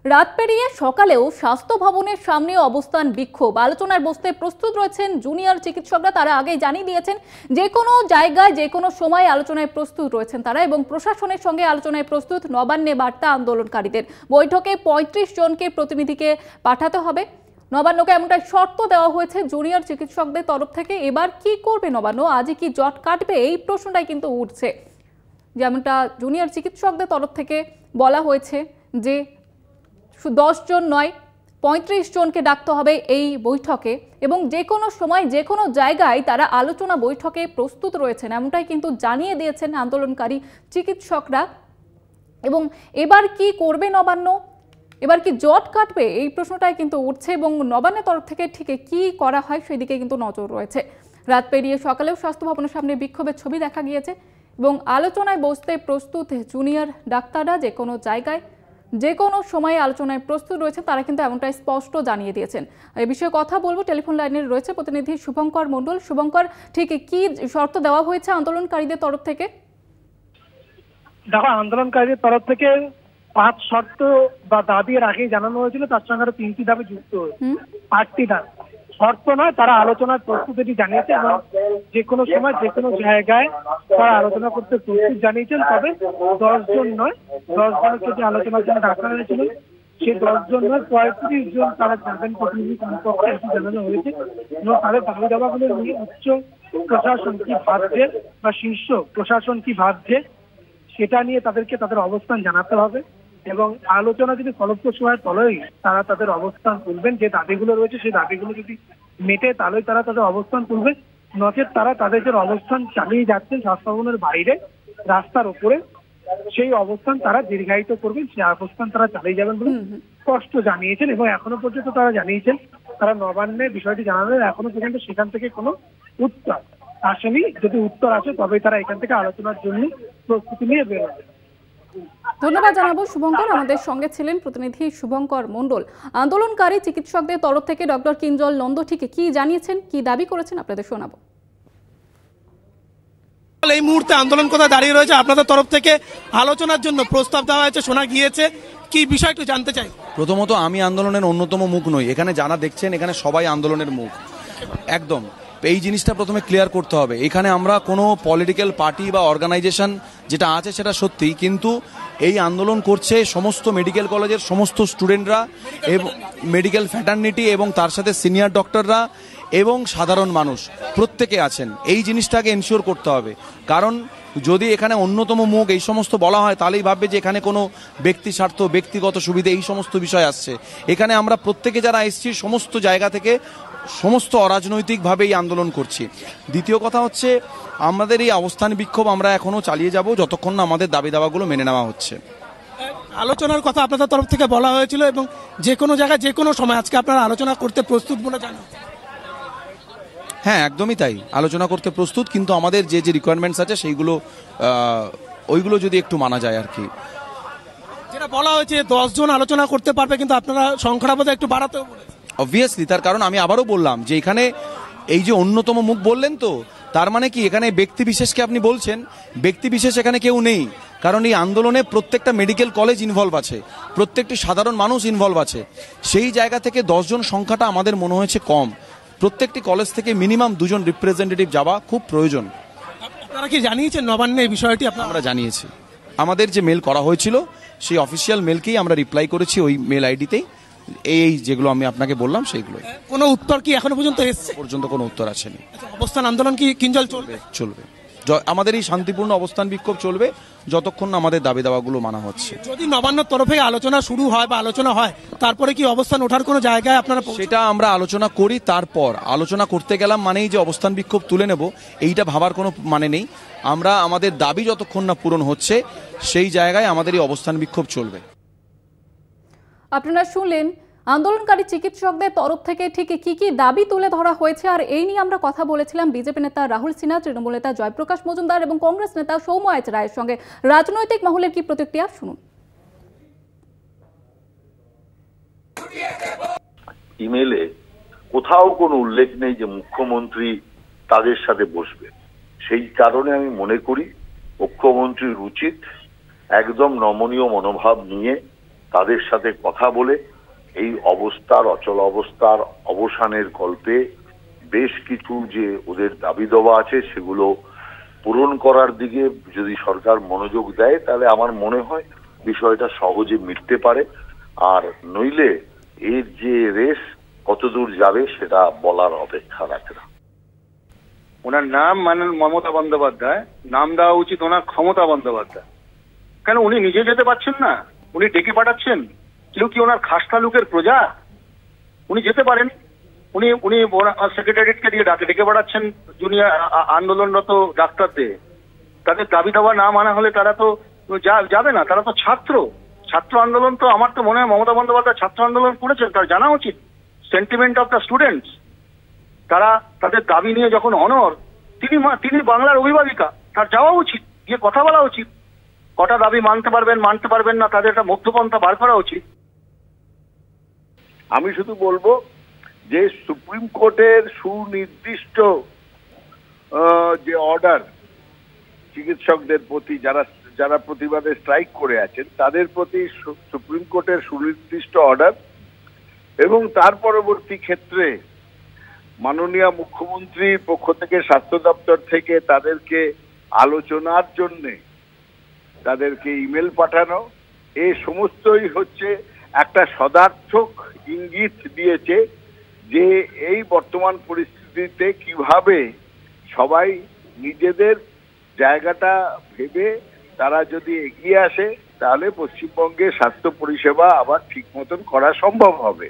রাত পেরিয়ে সকালেও স্বাস্থ্য ভবনের সামনে অবস্থান বিক্ষোভ আলোচনায় বসতে প্রস্তুত রয়েছেন জুনিয়র চিকিৎসকরা। তারা আগেই জানিয়ে দিয়েছেন যে কোনো জায়গায় যে কোনো সময় আলোচনায় প্রস্তুত রয়েছেন তারা, এবং প্রশাসনের সঙ্গে আলোচনায় প্রস্তুত। নবান্নে বার্তা আন্দোলনকারীদের, বৈঠকে ৩৫ জনকে প্রতিনিধিকে পাঠাতে হবে। নবান্নকে এমনটাই শর্ত দেওয়া হয়েছে জুনিয়র চিকিৎসকদের তরফ থেকে। এবার কি করবে নবান্ন, আজই কি জট কাটবে, এই প্রশ্নটাই কিন্তু উঠছে। যেমনটা জুনিয়র চিকিৎসকদের তরফ থেকে বলা হয়েছে যে 10 জন নয় ৩৫ জনকে ডাকতে হবে এই বৈঠকে, এবং যে কোনো সময় যে কোনো জায়গায় তারা আলোচনা বৈঠকে প্রস্তুত রয়েছেন, এমনটাই কিন্তু জানিয়ে দিয়েছেন আন্দোলনকারী চিকিৎসকরা। এবং এবার কি করবে নবান্ন, এবার কি জট কাটবে, এই প্রশ্নটাই কিন্তু উঠছে, এবং নবান্নের তরফ থেকে ঠিক কি করা হয় সেদিকে কিন্তু নজর রয়েছে। রাত পেরিয়ে সকালেও স্বাস্থ্য ভবনের সামনে বিক্ষোভের ছবি দেখা গিয়েছে, এবং আলোচনায় বসতে প্রস্তুত জুনিয়র ডাক্তাররা যে কোনো জায়গায় যে কোনো সময়ে আলোচনায় প্রস্তুত রয়েছে, তারা কিন্তু এমনটাই স্পষ্ট জানিয়ে দিয়েছেন। এই বিষয়ে কথা বলবো, টেলিফোন লাইনে রয়েছে প্রতিনিধি শুভঙ্কর মণ্ডল। শুভঙ্কর, ঠিক কি শর্ত দেওয়া হয়েছে আন্দোলনকারীদের তরফ থেকে? দেখো, আন্দোলনকারীদের তরফ থেকে 5 শর্ত বা দাবি এর আগেই জানানো হয়েছিল, তার সঙ্গে আরো 3টি দাবি যুক্ত হয়েছে। 8টি দাবি, শর্ত নয়, তারা আলোচনার প্রস্তুতি জানিয়েছে এবং যে কোনো সময় যে কোনো জায়গায় তারা আলোচনা করতে প্রস্তুত জানিয়েছেন। তবে 10 জন নয়, 10 জনকে যে আলোচনার জন্য ডাকা হয়েছিল সেই 10 জন নয় 35 জন তারা যাবেন প্রতিনিধি কমপক্ষে, এটি জানানো হয়েছে। এবং তাদের দাবি দাবাগুলো নিয়ে উচ্চ প্রশাসন কি ভাবছে বা শীর্ষ প্রশাসন কি ভাবছে সেটা নিয়ে তাদেরকে তাদের অবস্থান জানাতে হবে, এবং আলোচনা যদি ফলপ্রসূ হয় তবেই তারা তাদের অবস্থান তুলবেন। যে দাবিগুলো রয়েছে সেই দাবিগুলো যদি মেটে তাহলেই তারা তাদের অবস্থান তুলবে, নচেত তারা তাদের যে অবস্থান চালিয়ে যাচ্ছেন স্বাস্থ্য ভবনের বাইরে রাস্তার উপরে, সেই অবস্থান তারা দীর্ঘায়িত করবেন, সেই অবস্থান তারা চালিয়ে যাবেন বলে স্পষ্ট জানিয়েছেন। এবং এখনো পর্যন্ত তারা জানিয়েছেন, তারা নবান্নে বিষয়টি জানালেন, এখনো পর্যন্ত সেখান থেকে কোনো উত্তর আসেনি। যদি উত্তর আসে তবেই তারা এখান থেকে আলোচনার জন্য প্রস্তুতি নিয়ে বেরোবে। ধন্যবাদ জানাবো শুভঙ্কর, আমাদের সঙ্গে ছিলেন প্রতিনিধি শুভঙ্কর মণ্ডল। আন্দোলনকারী চিকিৎসকদের তরফ থেকে ডক্টর কিঞ্জল নন্দ ঠিক কি জানিয়েছেন, কি দাবি করেছেন আপনাদের শোনাবো। এই মুহূর্তে আন্দোলন কোথায় দাঁড়িয়ে রয়েছে, আপনাদের তরফ থেকে আলোচনার জন্য প্রস্তাব দেওয়া হয়েছে শোনা গিয়েছে, কি বিষয় একটু জানতে চাই। প্রথমত আমি আন্দোলনের অন্যতম মুখ নই, এখানে যারা দেখছেন এখানে সবাই আন্দোলনের মুখ। একদম এই জিনিসটা প্রথমে ক্লিয়ার করতে হবে। এখানে আমরা কোনো পলিটিক্যাল পার্টি বা অর্গানাইজেশন যেটা আছে সেটা সত্যি, কিন্তু এই আন্দোলন করছে সমস্ত মেডিকেল কলেজের সমস্ত স্টুডেন্টরা এবং মেডিকেল ফ্যাটার্নিটি, এবং তার সাথে সিনিয়র ডক্টররা এবং সাধারণ মানুষ প্রত্যেকে আছেন। এই জিনিসটাকে এনশিওর করতে হবে, কারণ যদি এখানে অন্যতম মুখ এই সমস্ত বলা হয় তাহলেই ভাববে যে এখানে কোনো ব্যক্তি স্বার্থ, ব্যক্তিগত সুবিধা এই সমস্ত বিষয় আসছে। এখানে আমরা প্রত্যেকে যারা এসেছি সমস্ত জায়গা থেকে সমস্ত অরাজনৈতিকভাবে এই আন্দোলন করছি। দ্বিতীয় কথা হচ্ছে, আমাদের এই অবস্থান বিক্ষোভ আমরা এখনো চালিয়ে যাব যতক্ষণ না আমাদের দাবি দাওয়াগুলো মেনে নেওয়া হচ্ছে। আলোচনার কথা আপনাদের তরফ থেকে বলা হয়েছিল, এবং যে কোনো জায়গায় যে কোনো সময় আজকে আপনারা আলোচনা করতে প্রস্তুত বলে জানান। হ্যাঁ, একদমই তাই, আলোচনা করতে প্রস্তুত, কিন্তু আমাদের যে যে রিকোয়ারমেন্টস আছে সেইগুলো ওইগুলো যদি একটু মানা যায় আর কি। যেটা বলা হয়েছে 10 জন আলোচনা করতে পারবে, কিন্তু আপনারা সংখ্যাটা বোধহয় একটু বাড়াতে বলেছেন। অবভিয়াসলি, তার কারণ আমি আবারও বললাম যে এখানে এই যে অন্যতম মুখ বললেন, তো তার মানে কি এখানে ব্যক্তি বিশেষকে আপনি বলছেন, ব্যক্তি বিশেষ এখানে কেউ নেই। কারণ এই আন্দোলনে প্রত্যেকটা মেডিকেল কলেজ ইনভলভ আছে, প্রত্যেকটি সাধারণ মানুষ ইনভলভ আছে। সেই জায়গা থেকে 10 জন সংখ্যাটা আমাদের মনে হয়েছে কম। প্রত্যেকটি কলেজ থেকে মিনিমাম 2 জন রিপ্রেজেন্টেটিভ যাওয়া খুব প্রয়োজন। আপনারা কি জানিয়েছেন নবান্নে এই বিষয়টি? আমরা জানিয়েছি, আমাদের যে মেল করা হয়েছিল সেই অফিসিয়াল মেলকেই আমরা রিপ্লাই করেছি ওই মেল আইডিতেই। এই যেগুলো আমি আপনাকে বললাম সেইগুলো। কোনো উত্তর কি এখনো পর্যন্ত এসেছে? পর্যন্ত কোনো উত্তর আসেনি। অবস্থান আন্দোলন কি কিঞ্জল চলবে? চলবে, আমাদের এই শান্তিপূর্ণ অবস্থান বিক্ষোভ চলবে যতক্ষণ না আমাদের দাবি দাওয়াগুলো মানা হচ্ছে। যদি নবান্নর তরফে আলোচনা শুরু হয় বা আলোচনা হয়, তারপরে কি অবস্থান ওঠার কোনো জায়গায় আপনারা? সেটা আমরা আলোচনা করি, তারপর আলোচনা করতে গেলাম মানেই যে অবস্থান বিক্ষোভ তুলে নেব এইটা ভাবার কোনো মানে নেই। আমরা আমাদের দাবি যতক্ষণ না পূরণ হচ্ছে সেই জায়গায় আমাদের এই অবস্থান বিক্ষোভ চলবে। আপনারা শুনলেন আন্দোলনকারী চিকিৎসকদের তরফ থেকে ঠিক কি কি দাবি তুলে ধরা হয়েছে, আর এই নিয়ে আমরা কথা বলেছিলাম বিজেপি নেতা রাহুল সিনহা, তৃণমূল নেতা জয়প্রকাশ মজুমদার এবং কংগ্রেস নেতা সৌম্য রায়ের সঙ্গে। রাজনৈতিক মহলের কি প্রতিক্রিয়া শুনুন। ইমেলে কোথাও কোনো উল্লেখ নেই যে মুখ্যমন্ত্রী তাদের সাথে বসবে। সেই কারণে আমি মনে করি মুখ্যমন্ত্রীর উচিত একদম নমনীয় মনোভাব নিয়ে তাদের সাথে কথা বলে এই অবস্থার, অচল অবস্থার অবসানের গল্পে বেশ কিছু যে ওদের দাবি দাবা আছে সেগুলো পূরণ করার দিকে যদি সরকার মনোযোগ দেয় তাহলে আমার মনে হয় বিষয়টা সহজে মিটতে পারে। আর নইলে এর যে রেস কতদূর যাবে সেটা বলার অপেক্ষা রাখে না। ওনার নাম মানে মমতা বন্দ্যোপাধ্যায়, নাম দেওয়া উচিত ওনার ক্ষমতা বন্দ্যোপাধ্যায়। কেন উনি নিজে যেতে পারছেন না? উনি ডেকে পাঠাচ্ছেন? কেউ কি ওনার খাস তালুকের প্রজা? উনি যেতে পারেন, উনি উনি সেক্রেটারিয়েটকে দিয়ে ডেকে পাঠাচ্ছেন জুনিয়র আন্দোলনরত ডাক্তারদের। তাদের দাবি দাবা না মানা হলে তারা তো যাবে না, তারা তো ছাত্র আন্দোলন। তো আমার তো মনে হয় মমতা বন্দ্যোপাধ্যায় ছাত্র আন্দোলন করেছেন, তার জানা উচিত সেন্টিমেন্ট অফ দ্য স্টুডেন্টস। তারা তাদের দাবি নিয়ে যখন অনর, তিনি বাংলার অভিভাবিকা, তার যাওয়া উচিত, গিয়ে কথা বলা উচিত। কটা দাবি মানতে পারবেন না, তাদের একটা মধ্যপন্থা বার করা উচিত। আমি শুধু বলবো যে সুপ্রিম কোর্টের সুনির্দিষ্ট যে অর্ডার চিকিৎসকদের প্রতি, যারা প্রতিবাদে স্ট্রাইক করে আছেন তাদের প্রতি সুপ্রিম কোর্টের সুনির্দিষ্ট অর্ডার, এবং তার পরবর্তী ক্ষেত্রে মাননীয় মুখ্যমন্ত্রীর পক্ষ থেকে স্বাস্থ্য দপ্তর থেকে তাদেরকে আলোচনার জন্যে তাদেরকে ইমেল পাঠানো, এই সমস্তই হচ্ছে একটা সদার্থক ইঙ্গিত দিয়েছে যে এই বর্তমান পরিস্থিতিতে কিভাবে সবাই নিজেদের জায়গাটা ভেবে তারা যদি এগিয়ে আসে তাহলে পশ্চিমবঙ্গে স্বাস্থ্য পরিষেবা আবার ঠিক মতন করা সম্ভব হবে।